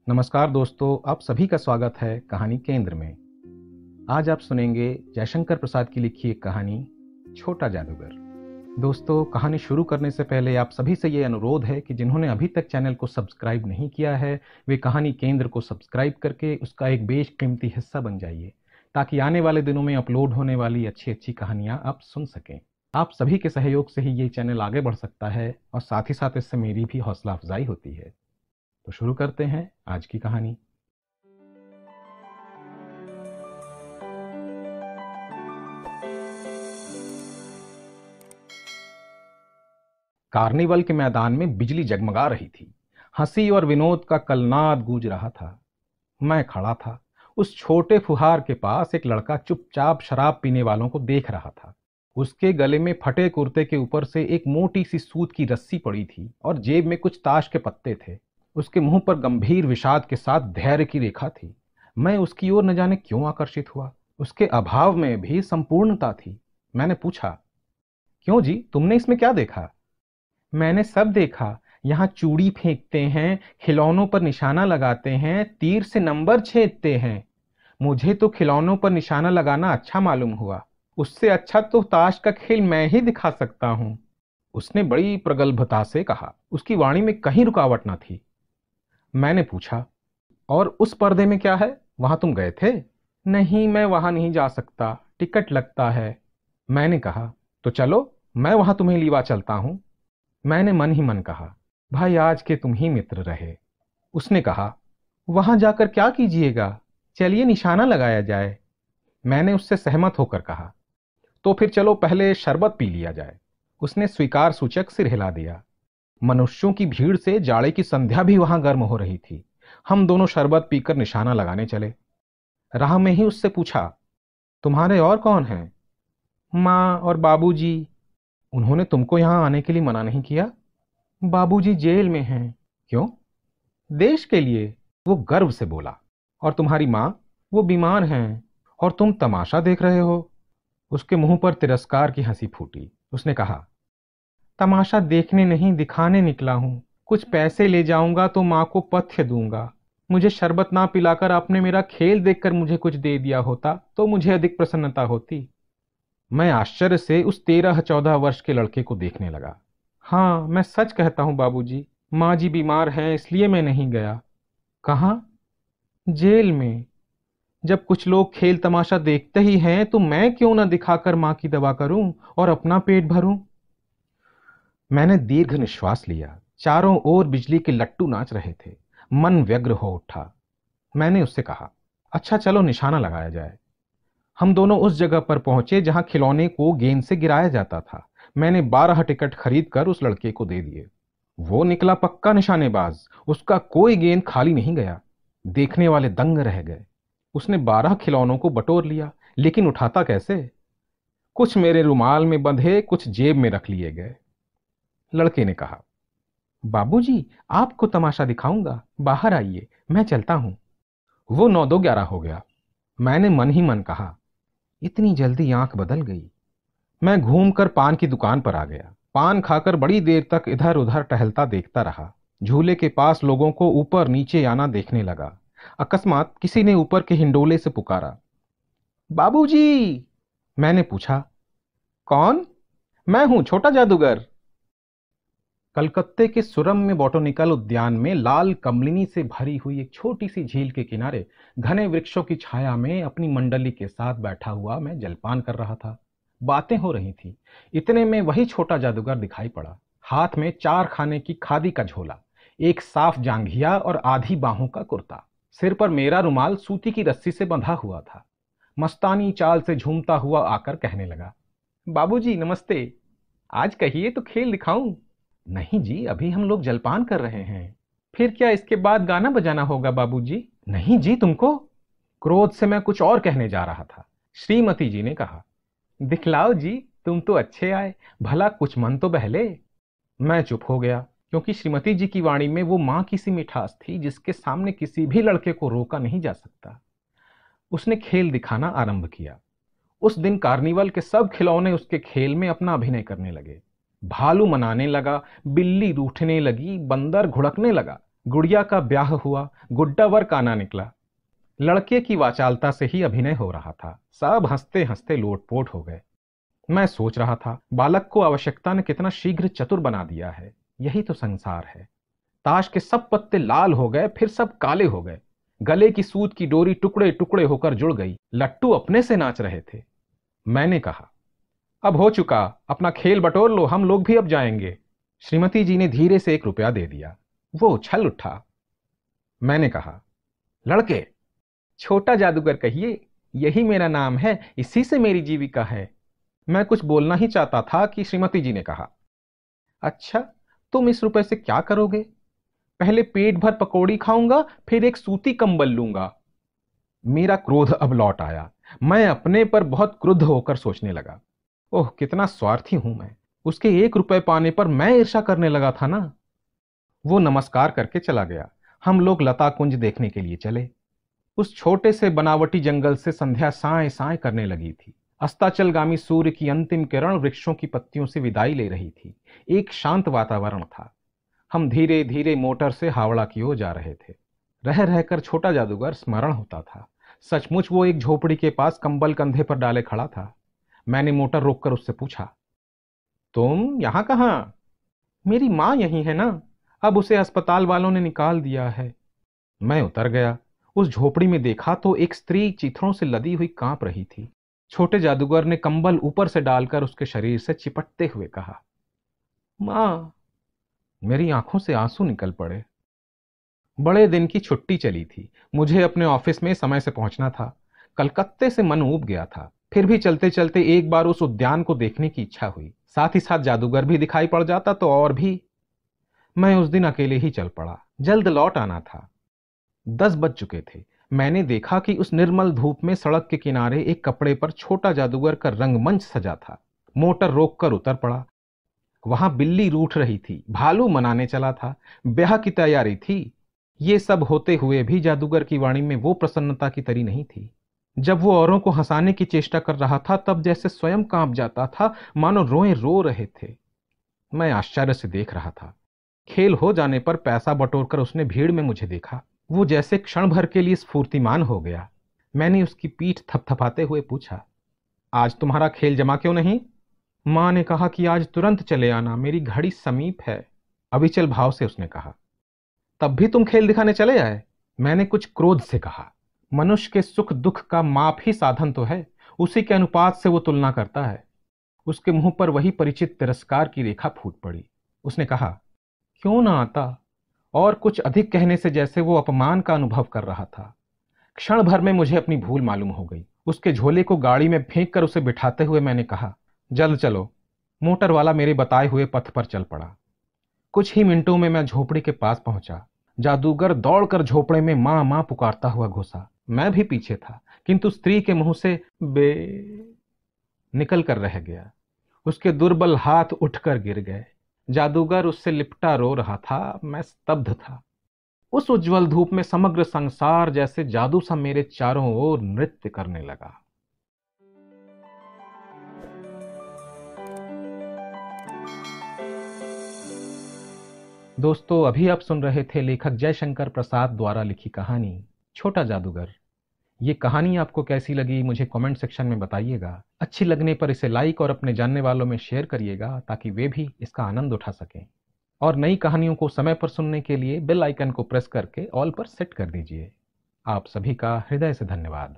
नमस्कार दोस्तों, आप सभी का स्वागत है कहानी केंद्र में। आज आप सुनेंगे जयशंकर प्रसाद की लिखी एक कहानी छोटा जादूगर। दोस्तों, कहानी शुरू करने से पहले आप सभी से ये अनुरोध है कि जिन्होंने अभी तक चैनल को सब्सक्राइब नहीं किया है वे कहानी केंद्र को सब्सक्राइब करके उसका एक बेशकीमती हिस्सा बन जाइए, ताकि आने वाले दिनों में अपलोड होने वाली अच्छी अच्छी कहानियां आप सुन सकें। आप सभी के सहयोग से ही ये चैनल आगे बढ़ सकता है और साथ ही साथ इससे मेरी भी हौसला अफजाई होती है। तो शुरू करते हैं आज की कहानी। कार्निवल के मैदान में बिजली जगमगा रही थी। हंसी और विनोद का कलनाद गूंज रहा था। मैं खड़ा था। उस छोटे फुहार के पास एक लड़का चुपचाप शराब पीने वालों को देख रहा था। उसके गले में फटे कुर्ते के ऊपर से एक मोटी सी सूत की रस्सी पड़ी थी और जेब में कुछ ताश के पत्ते थे। उसके मुंह पर गंभीर विषाद के साथ धैर्य की रेखा थी। मैं उसकी ओर न जाने क्यों आकर्षित हुआ। उसके अभाव में भी संपूर्णता थी। मैंने पूछा, क्यों जी, तुमने इसमें क्या देखा? मैंने सब देखा। यहाँ चूड़ी फेंकते हैं, खिलौनों पर निशाना लगाते हैं, तीर से नंबर छेदते हैं। मुझे तो खिलौनों पर निशाना लगाना अच्छा मालूम हुआ। उससे अच्छा तो ताश का खेल मैं ही दिखा सकता हूं। उसने बड़ी प्रगल्भता से कहा। उसकी वाणी में कहीं रुकावट न थी। मैंने पूछा, और उस पर्दे में क्या है? वहां तुम गए थे? नहीं, मैं वहां नहीं जा सकता, टिकट लगता है। मैंने कहा, तो चलो, मैं वहां तुम्हें लिवा चलता हूं। मैंने मन ही मन कहा, भाई आज के तुम ही मित्र रहे। उसने कहा, वहां जाकर क्या कीजिएगा? चलिए निशाना लगाया जाए। मैंने उससे सहमत होकर कहा, तो फिर चलो पहले शरबत पी लिया जाए। उसने स्वीकार सूचक सिर हिला दिया। मनुष्यों की भीड़ से जाड़े की संध्या भी वहां गर्म हो रही थी। हम दोनों शरबत पीकर निशाना लगाने चले। राह में ही उससे पूछा, तुम्हारे और कौन हैं? माँ और बाबूजी। उन्होंने तुमको यहां आने के लिए मना नहीं किया? बाबूजी जेल में हैं। क्यों? देश के लिए, वो गर्व से बोला। और तुम्हारी माँ? वो बीमार हैं। और तुम तमाशा देख रहे हो? उसके मुंह पर तिरस्कार की हंसी फूटी। उसने कहा, तमाशा देखने नहीं, दिखाने निकला हूं। कुछ पैसे ले जाऊंगा तो मां को पथ्य दूंगा। मुझे शरबत ना पिलाकर आपने मेरा खेल देखकर मुझे कुछ दे दिया होता तो मुझे अधिक प्रसन्नता होती। मैं आश्चर्य से उस 13-14 वर्ष के लड़के को देखने लगा। हाँ, मैं सच कहता हूं बाबूजी, माँ जी बीमार हैं, इसलिए मैं नहीं गया। कहाँ? जेल में। जब कुछ लोग खेल तमाशा देखते ही हैं तो मैं क्यों ना दिखाकर मां की दवा करूं और अपना पेट भरूं। मैंने दीर्घ निश्वास लिया। चारों ओर बिजली के लट्टू नाच रहे थे। मन व्यग्र हो उठा। मैंने उससे कहा, अच्छा चलो निशाना लगाया जाए। हम दोनों उस जगह पर पहुंचे जहां खिलौने को गेंद से गिराया जाता था। मैंने 12 टिकट खरीद कर उस लड़के को दे दिए। वो निकला पक्का निशानेबाज। उसका कोई गेंद खाली नहीं गया। देखने वाले दंग रह गए। उसने 12 खिलौनों को बटोर लिया, लेकिन उठाता कैसे? कुछ मेरे रुमाल में बंधे, कुछ जेब में रख लिए गए। लड़के ने कहा, बाबूजी, आपको तमाशा दिखाऊंगा, बाहर आइए, मैं चलता हूं। वो 9-2-11 हो गया। मैंने मन ही मन कहा, इतनी जल्दी आंख बदल गई। मैं घूमकर पान की दुकान पर आ गया। पान खाकर बड़ी देर तक इधर उधर टहलता देखता रहा। झूले के पास लोगों को ऊपर नीचे आना देखने लगा। अकस्मात किसी ने ऊपर के हिंडोले से पुकारा, बाबूजी। मैंने पूछा, कौन? मैं हूं, छोटा जादूगर। कलकत्ते के सुरम में बॉटनिकल उद्यान में लाल कमलिनी से भरी हुई एक छोटी सी झील के किनारे घने वृक्षों की छाया में अपनी मंडली के साथ बैठा हुआ मैं जलपान कर रहा था। बातें हो रही थी। इतने में वही छोटा जादूगर दिखाई पड़ा। हाथ में 4 खाने की खादी का झोला, एक साफ जांघिया और आधी बाहों का कुर्ता। सिर पर मेरा रुमाल सूती की रस्सी से बंधा हुआ था। मस्तानी चाल से झूमता हुआ आकर कहने लगा, बाबूजी नमस्ते। आज कहिए तो खेल दिखाऊं? नहीं जी, अभी हम लोग जलपान कर रहे हैं। फिर क्या इसके बाद गाना बजाना होगा बाबूजी? नहीं जी, तुमको। क्रोध से मैं कुछ और कहने जा रहा था। श्रीमती जी ने कहा, दिखलाओ जी, तुम तो अच्छे आए, भला कुछ मन तो बहले। मैं चुप हो गया, क्योंकि श्रीमती जी की वाणी में वो मां की सी मिठास थी जिसके सामने किसी भी लड़के को रोका नहीं जा सकता। उसने खेल दिखाना आरंभ किया। उस दिन कार्निवल के सब खिलौने उसके खेल में अपना अभिनय करने लगे। भालू मनाने लगा, बिल्ली रूठने लगी, बंदर घुड़कने लगा, गुड़िया का ब्याह हुआ, गुड्डा वर काना निकला। लड़के की वाचालता से ही अभिनय हो रहा था। सब हंसते हंसते लोटपोट हो गए। मैं सोच रहा था, बालक को आवश्यकता ने कितना शीघ्र चतुर बना दिया है। यही तो संसार है। ताश के सब पत्ते लाल हो गए, फिर सब काले हो गए। गले की सूत की डोरी टुकड़े टुकड़े होकर जुड़ गई। लट्टू अपने से नाच रहे थे। मैंने कहा, अब हो चुका, अपना खेल बटोर लो, हम लोग भी अब जाएंगे। श्रीमती जी ने धीरे से 1 रुपया दे दिया। वो उछल उठा। मैंने कहा, लड़के, छोटा जादूगर कहिए, यही मेरा नाम है, इसी से मेरी जीविका है। मैं कुछ बोलना ही चाहता था कि श्रीमती जी ने कहा, अच्छा, तुम इस रुपए से क्या करोगे? पहले पेट भर पकौड़ी खाऊंगा, फिर एक सूती कंबल लूंगा। मेरा क्रोध अब लौट आया। मैं अपने पर बहुत क्रुद्ध होकर सोचने लगा, ओह कितना स्वार्थी हूं मैं। उसके 1 रुपए पाने पर मैं ईर्ष्या करने लगा था ना। वो नमस्कार करके चला गया। हम लोग लता कुंज देखने के लिए चले। उस छोटे से बनावटी जंगल से संध्या साए साए करने लगी थी। अस्ताचलगामी सूर्य की अंतिम किरण वृक्षों की पत्तियों से विदाई ले रही थी। एक शांत वातावरण था। हम धीरे धीरे मोटर से हावड़ा की ओर जा रहे थे। रह रहकर छोटा जादूगर स्मरण होता था। सचमुच वो एक झोपड़ी के पास कंबल कंधे पर डाले खड़ा था। मैंने मोटर रोककर उससे पूछा, तुम यहां कहां? मेरी मां यही है ना, अब उसे अस्पताल वालों ने निकाल दिया है। मैं उतर गया। उस झोपड़ी में देखा तो एक स्त्री चीथड़ों से लदी हुई कांप रही थी। छोटे जादूगर ने कंबल ऊपर से डालकर उसके शरीर से चिपटते हुए कहा, मां। मेरी आंखों से आंसू निकल पड़े। बड़े दिन की छुट्टी चली थी। मुझे अपने ऑफिस में समय से पहुंचना था। कलकत्ते से मन ऊब गया था। फिर भी चलते चलते एक बार उस उद्यान को देखने की इच्छा हुई। साथ ही साथ जादूगर भी दिखाई पड़ जाता तो और भी। मैं उस दिन अकेले ही चल पड़ा। जल्द लौट आना था। 10 बज चुके थे। मैंने देखा कि उस निर्मल धूप में सड़क के किनारे एक कपड़े पर छोटा जादूगर का रंगमंच सजा था। मोटर रोककर उतर पड़ा। वहां बिल्ली रूठ रही थी, भालू मनाने चला था, ब्याह की तैयारी थी। ये सब होते हुए भी जादूगर की वाणी में वो प्रसन्नता की तरी नहीं थी। जब वो औरों को हंसाने की चेष्टा कर रहा था तब जैसे स्वयं कांप जाता था, मानो रोए रो रहे थे। मैं आश्चर्य से देख रहा था। खेल हो जाने पर पैसा बटोरकर उसने भीड़ में मुझे देखा। वो जैसे क्षण भर के लिए स्फूर्तिमान हो गया। मैंने उसकी पीठ थपथपाते हुए पूछा, आज तुम्हारा खेल जमा क्यों नहीं? मां ने कहा कि आज तुरंत चले आना, मेरी घड़ी समीप है। अविचल भाव से उसने कहा, तब भी तुम खेल दिखाने चले आए? मैंने कुछ क्रोध से कहा, मनुष्य के सुख दुख का माप ही साधन तो है, उसी के अनुपात से वो तुलना करता है। उसके मुंह पर वही परिचित तिरस्कार की रेखा फूट पड़ी। उसने कहा, क्यों ना आता? और कुछ अधिक कहने से जैसे वो अपमान का अनुभव कर रहा था। क्षण भर में मुझे अपनी भूल मालूम हो गई। उसके झोले को गाड़ी में फेंक कर उसे बिठाते हुए मैंने कहा, जल्द चलो। मोटर वाला मेरे बताए हुए पथ पर चल पड़ा। कुछ ही मिनटों में मैं झोपड़ी के पास पहुंचा। जादूगर दौड़कर झोपड़े में मां मां पुकारता हुआ घुसा। मैं भी पीछे था, किंतु स्त्री के मुंह से बे निकल कर रह गया। उसके दुर्बल हाथ उठकर गिर गए। जादूगर उससे लिपटा रो रहा था। मैं स्तब्ध था। उस उज्जवल धूप में समग्र संसार जैसे जादू सा मेरे चारों ओर नृत्य करने लगा। दोस्तों, अभी आप सुन रहे थे लेखक जयशंकर प्रसाद द्वारा लिखी कहानी छोटा जादूगर। ये कहानी आपको कैसी लगी मुझे कमेंट सेक्शन में बताइएगा। अच्छी लगने पर इसे लाइक और अपने जानने वालों में शेयर करिएगा ताकि वे भी इसका आनंद उठा सकें। और नई कहानियों को समय पर सुनने के लिए बेल आइकन को प्रेस करके ऑल पर सेट कर दीजिए। आप सभी का हृदय से धन्यवाद।